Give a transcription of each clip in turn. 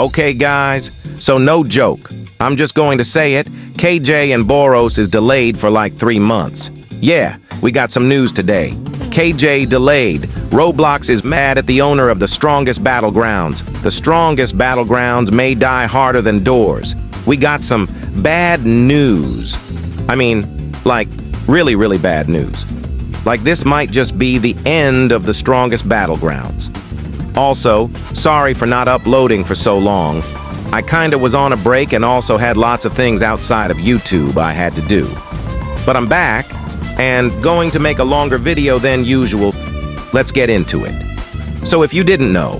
Okay, guys, so no joke. I'm just going to say it. KJ and Boros is delayed for like 3 months. Yeah, we got some news today. KJ delayed. Roblox is mad at the owner of the strongest Battlegrounds. The strongest Battlegrounds may die harder than doors. We got some bad news. I mean, like, really, really bad news. Like, this might just be the end of the strongest Battlegrounds. Also, sorry for not uploading for so long. I kinda was on a break and also had lots of things outside of YouTube I had to do. But I'm back, and going to make a longer video than usual. Let's get into it. So if you didn't know,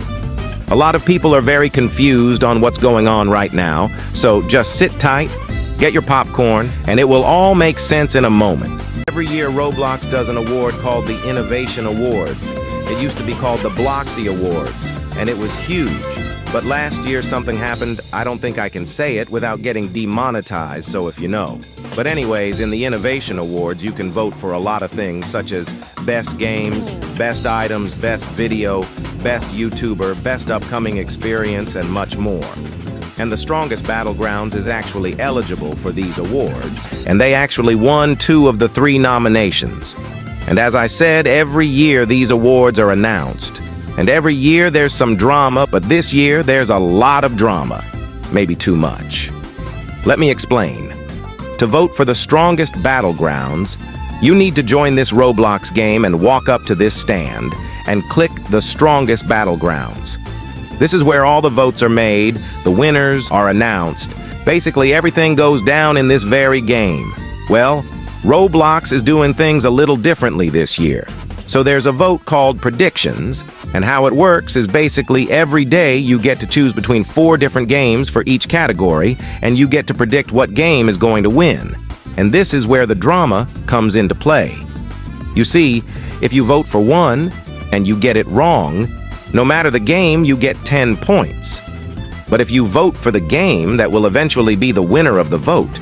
a lot of people are very confused on what's going on right now, so just sit tight, get your popcorn, and it will all make sense in a moment. Every year, Roblox does an award called the Innovation Awards. It used to be called the Bloxy Awards, and it was huge. But last year, something happened. I don't think I can say it without getting demonetized, so if you know. But anyways, in the Innovation Awards, you can vote for a lot of things, such as best games, best items, best video, best YouTuber, best upcoming experience, and much more. And the strongest Battlegrounds is actually eligible for these awards, and they actually won 2 of the 3 nominations. And as I said, every year these awards are announced. And every year there's some drama, but this year there's a lot of drama. Maybe too much. Let me explain. To vote for the strongest Battlegrounds, you need to join this Roblox game and walk up to this stand and click the strongest Battlegrounds. This is where all the votes are made, the winners are announced. Basically, everything goes down in this very game. Well, Roblox is doing things a little differently this year. So there's a vote called Predictions, and how it works is basically every day you get to choose between 4 different games for each category, and you get to predict what game is going to win. And this is where the drama comes into play. You see, if you vote for one and you get it wrong, no matter the game, you get 10 points. But if you vote for the game that will eventually be the winner of the vote,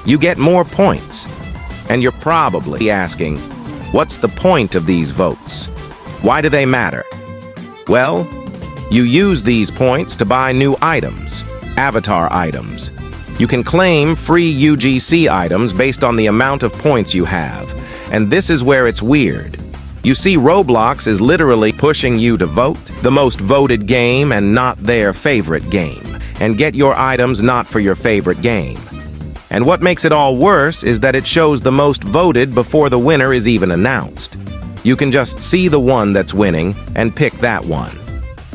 you get more points. And you're probably asking, what's the point of these votes? Why do they matter? Well, you use these points to buy new items, avatar items. You can claim free UGC items based on the amount of points you have. And this is where it's weird. You see, Roblox is literally pushing you to vote the most voted game and not their favorite game, and get your items not for your favorite game. And what makes it all worse is that it shows the most voted before the winner is even announced. You can just see the one that's winning and pick that one.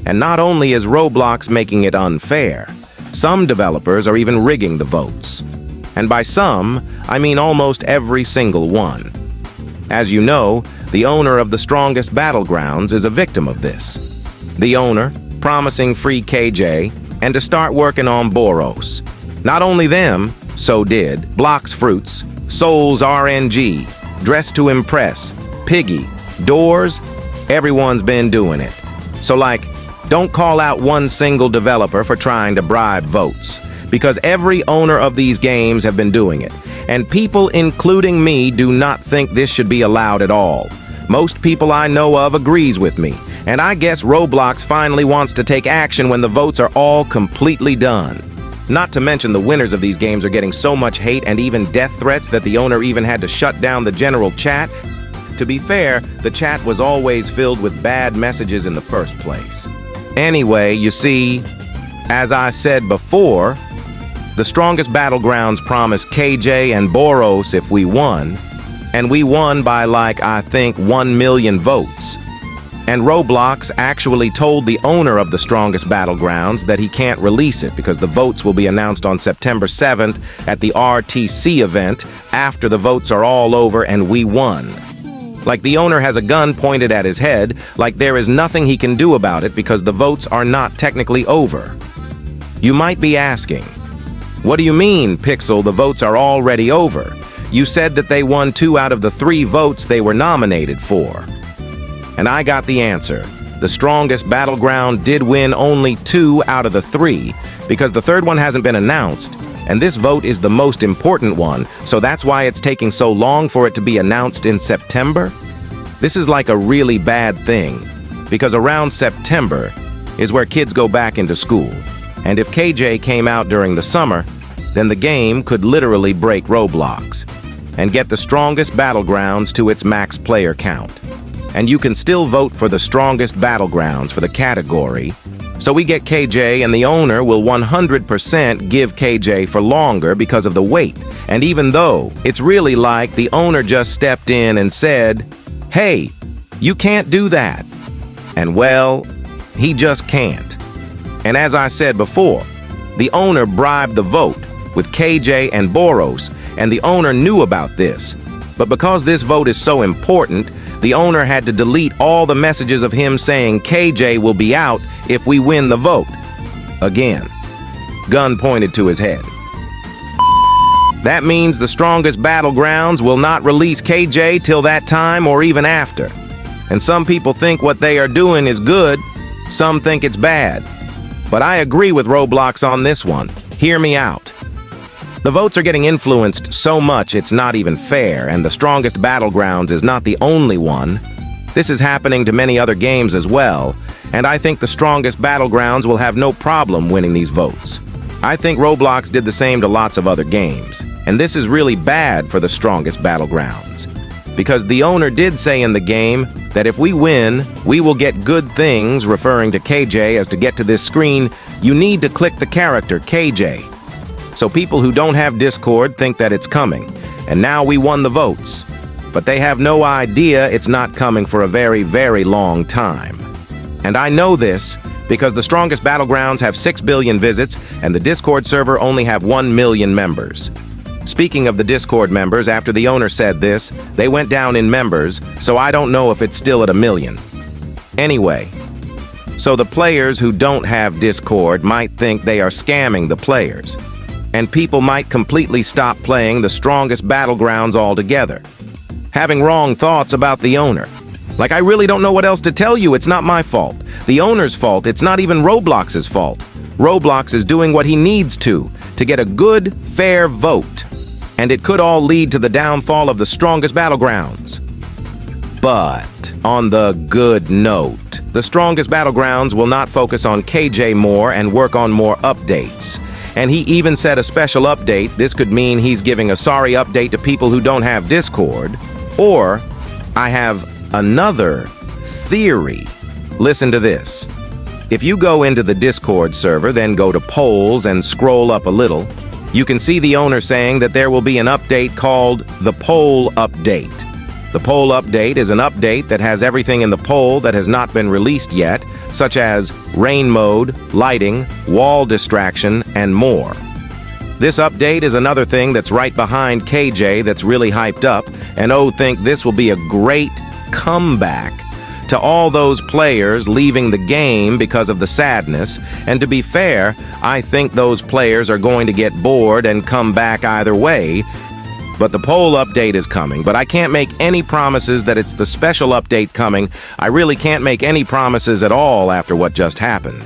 And not only is Roblox making it unfair, some developers are even rigging the votes. And by some, I mean almost every single one. As you know, the owner of the strongest Battlegrounds is a victim of this. The owner, promising free KJ, and to start working on Boros. Not only them, so did Blocks Fruits, Souls RNG, Dress to Impress, Piggy, Doors. Everyone's been doing it. So like, don't call out one single developer for trying to bribe votes, because every owner of these games have been doing it. And people, including me, do not think this should be allowed at all. Most people I know of agrees with me, and I guess Roblox finally wants to take action when the votes are all completely done. Not to mention the winners of these games are getting so much hate and even death threats that the owner even had to shut down the general chat. To be fair, the chat was always filled with bad messages in the first place. Anyway, you see, as I said before, the strongest Battlegrounds promised KJ and Boros if we won, and we won by like, I think, 1 million votes. And Roblox actually told the owner of the strongest Battlegrounds that he can't release it because the votes will be announced on September 7th at the RTC event after the votes are all over and we won. Like the owner has a gun pointed at his head, like there is nothing he can do about it because the votes are not technically over. You might be asking, what do you mean, Pixel, the votes are already over? You said that they won 2 out of the 3 votes they were nominated for. And I got the answer. The strongest Battleground did win only 2 out of the 3, because the 3rd one hasn't been announced, and this vote is the most important one, so that's why it's taking so long for it to be announced in September. This is like a really bad thing, because around September is where kids go back into school. And if KJ came out during the summer, then the game could literally break Roblox and get the strongest Battlegrounds to its max player count. And you can still vote for the strongest Battlegrounds for the category. So we get KJ, and the owner will 100% give KJ for longer because of the wait. And even though it's really like the owner just stepped in and said, "Hey, you can't do that." And well, he just can't. And as I said before, the owner bribed the vote with KJ and Boros, and the owner knew about this. But because this vote is so important, the owner had to delete all the messages of him saying KJ will be out if we win the vote. Again, gun pointed to his head. That means the strongest Battlegrounds will not release KJ till that time or even after. And some people think what they are doing is good, some think it's bad. But I agree with Roblox on this one. Hear me out. The votes are getting influenced so much it's not even fair, and the strongest Battlegrounds is not the only one. This is happening to many other games as well, and I think the strongest Battlegrounds will have no problem winning these votes. I think Roblox did the same to lots of other games, and this is really bad for the strongest Battlegrounds. Because the owner did say in the game that if we win, we will get good things, referring to KJ as to get to this screen, you need to click the character KJ. So people who don't have Discord think that it's coming, and now we won the votes. But they have no idea it's not coming for a very, very long time. And I know this because the strongest Battlegrounds have 6 billion visits, and the Discord server only have 1 million members. Speaking of the Discord members, after the owner said this, they went down in members, so I don't know if it's still at 1 million. Anyway, so the players who don't have Discord might think they are scamming the players, and people might completely stop playing the strongest Battlegrounds altogether, having wrong thoughts about the owner. Like, I really don't know what else to tell you. It's not my fault. The owner's fault. It's not even Roblox's fault. Roblox is doing what he needs to get a good, fair vote. And it could all lead to the downfall of the strongest Battlegrounds. But on the good note, the strongest Battlegrounds will not focus on KJ more and work on more updates. And he even said a special update. This could mean he's giving a sorry update to people who don't have Discord. Or I have another theory. Listen to this. If you go into the Discord server, then go to polls and scroll up a little, you can see the owner saying that there will be an update called the poll update. The poll update is an update that has everything in the poll that has not been released yet, such as rain mode, lighting, wall distraction, and more. This update is another thing that's right behind KJ that's really hyped up, and think this will be a great comeback to all those players leaving the game because of the sadness. And to be fair, I think those players are going to get bored and come back either way. But the poll update is coming, but I can't make any promises that it's the special update coming. I really can't make any promises at all after what just happened.